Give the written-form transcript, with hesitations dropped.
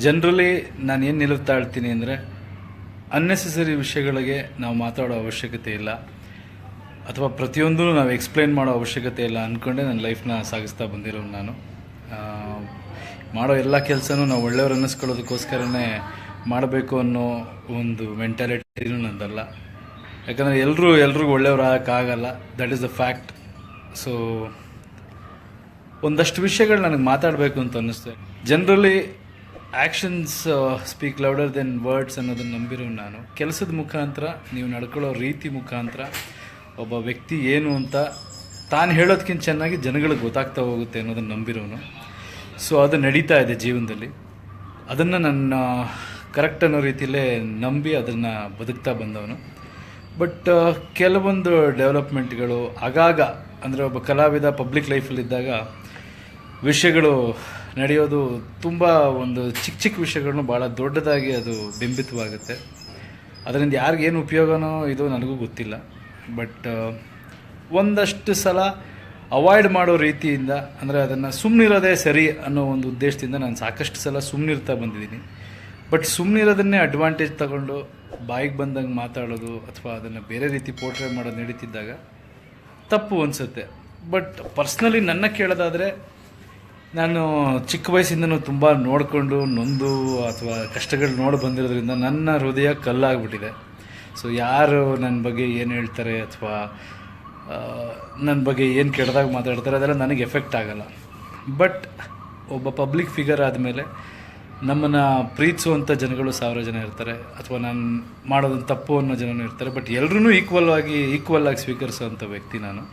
Generally ನಾನು ಏನು ನಿಲುವು ತಾಳ್ತೀನಿ ಅಂದರೆ ಅನ್ನೆಸೆಸರಿ ವಿಷಯಗಳಿಗೆ ನಾವು ಮಾತಾಡೋ ಅವಶ್ಯಕತೆ ಇಲ್ಲ, ಅಥವಾ ಪ್ರತಿಯೊಂದೂ ನಾವು ಎಕ್ಸ್ಪ್ಲೈನ್ ಮಾಡೋ ಅವಶ್ಯಕತೆ ಇಲ್ಲ ಅಂದ್ಕೊಂಡೆ ನನ್ನ ಲೈಫ್ನ ಸಾಗಿಸ್ತಾ ಬಂದಿರೋ ನಾನು. ಮಾಡೋ ಎಲ್ಲ ಕೆಲಸನೂ ನಾವು ಒಳ್ಳೆಯವ್ರು ಅನ್ನಿಸ್ಕೊಳ್ಳೋದಕ್ಕೋಸ್ಕರನೇ ಮಾಡಬೇಕು ಅನ್ನೋ ಒಂದು ಮೆಂಟಾಲಿಟಿನೂ ನಂದಲ್ಲ. ಯಾಕಂದರೆ ಎಲ್ರಿಗೂ ಒಳ್ಳೆಯವ್ರು ಆಗೋಕ್ಕಾಗಲ್ಲ, that is the fact. So ಒಂದಷ್ಟು ವಿಷಯಗಳು ನನಗೆ ಮಾತಾಡಬೇಕು ಅಂತ ಅನ್ನಿಸ್ತೆ. Generally actions speak louder than words ಅನ್ನೋದನ್ನು ನಂಬಿರೋ ನಾನು. ಕೆಲಸದ ಮುಖಾಂತರ, ನೀವು ನಡ್ಕೊಳ್ಳೋ ರೀತಿ ಮುಖಾಂತರ ಒಬ್ಬ ವ್ಯಕ್ತಿ ಏನು ಅಂತ ತಾನು ಹೇಳೋದಕ್ಕಿಂತ ಚೆನ್ನಾಗಿ ಜನಗಳಿಗೆ ಗೊತ್ತಾಗ್ತಾ ಹೋಗುತ್ತೆ ಅನ್ನೋದನ್ನು ನಂಬಿರೋನು. ಸೊ ಅದು ನಡೀತಾ ಇದೆ ಜೀವನದಲ್ಲಿ. ಅದನ್ನು ನನ್ನ ಕರೆಕ್ಟ್ ಅನ್ನೋ ರೀತಿಯಲ್ಲೇ ನಂಬಿ ಅದನ್ನು ಬದುಕ್ತಾ ಬಂದವನು. ಬಟ್ ಕೆಲವೊಂದು ಡೆವಲಪ್ಮೆಂಟ್ಗಳು ಆಗಾಗ, ಅಂದರೆ ಒಬ್ಬ ಕಲಾವಿದ ಪಬ್ಲಿಕ್ ಲೈಫಲ್ಲಿದ್ದಾಗ ವಿಷಯಗಳು ನಡೆಯೋದು ತುಂಬ ಒಂದು ಚಿಕ್ಕ ವಿಷಯಗಳನ್ನು ಭಾಳ ದೊಡ್ಡದಾಗಿ ಅದು ಬಿಂಬಿತವಾಗುತ್ತೆ. ಅದರಿಂದ ಯಾರಿಗೇನು ಉಪಯೋಗನೋ ಇದು ನನಗೂ ಗೊತ್ತಿಲ್ಲ. ಬಟ್ ಒಂದಷ್ಟು ಸಲ ಅವಾಯ್ಡ್ ಮಾಡೋ ರೀತಿಯಿಂದ, ಅಂದರೆ ಅದನ್ನು ಸುಮ್ಮನಿರೋದೇ ಸರಿ ಅನ್ನೋ ಒಂದು ಉದ್ದೇಶದಿಂದ ನಾನು ಸಾಕಷ್ಟು ಸಲ ಸುಮ್ಮನಿರ್ತಾ ಬಂದಿದ್ದೀನಿ. ಬಟ್ ಸುಮ್ಮನಿರೋದನ್ನೇ ಅಡ್ವಾಂಟೇಜ್ ತಗೊಂಡು ಬಾಯಿಗೆ ಬಂದಂಗೆ ಮಾತಾಡೋದು ಅಥವಾ ಅದನ್ನು ಬೇರೆ ರೀತಿ ಪೋರ್ಟ್ರೇ ಮಾಡೋದು ನಡೀತಿದ್ದಾಗ ತಪ್ಪು ಅನಿಸುತ್ತೆ. ಬಟ್ ಪರ್ಸ್ನಲಿ ನನ್ನ ಕೇಳೋದಾದರೆ, ನಾನು ಚಿಕ್ಕ ವಯಸ್ಸಿಂದನೂ ತುಂಬ ನೋಡಿಕೊಂಡು ನೊಂದು ಅಥವಾ ಕಷ್ಟಗಳು ನೋಡಿ ಬಂದಿರೋದ್ರಿಂದ ನನ್ನ ಹೃದಯ ಕಲ್ಲಾಗ್ಬಿಟ್ಟಿದೆ. ಸೊ ಯಾರು ನನ್ನ ಬಗ್ಗೆ ಏನು ಹೇಳ್ತಾರೆ ಅಥವಾ ನನ್ನ ಬಗ್ಗೆ ಏನು ಕೆಟ್ಟದಾಗಿ ಮಾತಾಡ್ತಾರೆ ಅದೆಲ್ಲ ನನಗೆ ಎಫೆಕ್ಟ್ ಆಗಲ್ಲ. ಬಟ್ ಒಬ್ಬ ಪಬ್ಲಿಕ್ ಫಿಗರ್ ಆದಮೇಲೆ ನಮ್ಮನ್ನು ಪ್ರೀತಿಸುವಂಥ ಜನಗಳು 1000 ಜನ ಇರ್ತಾರೆ, ಅಥವಾ ನಾನು ಮಾಡೋದನ್ನು ತಪ್ಪು ಅನ್ನೋ ಜನನೂ ಇರ್ತಾರೆ. ಬಟ್ ಎಲ್ಲರೂ ಈಕ್ವಲ್ ಆಗಿ ಸ್ವೀಕರಿಸುವಂಥ ವ್ಯಕ್ತಿ ನಾನು.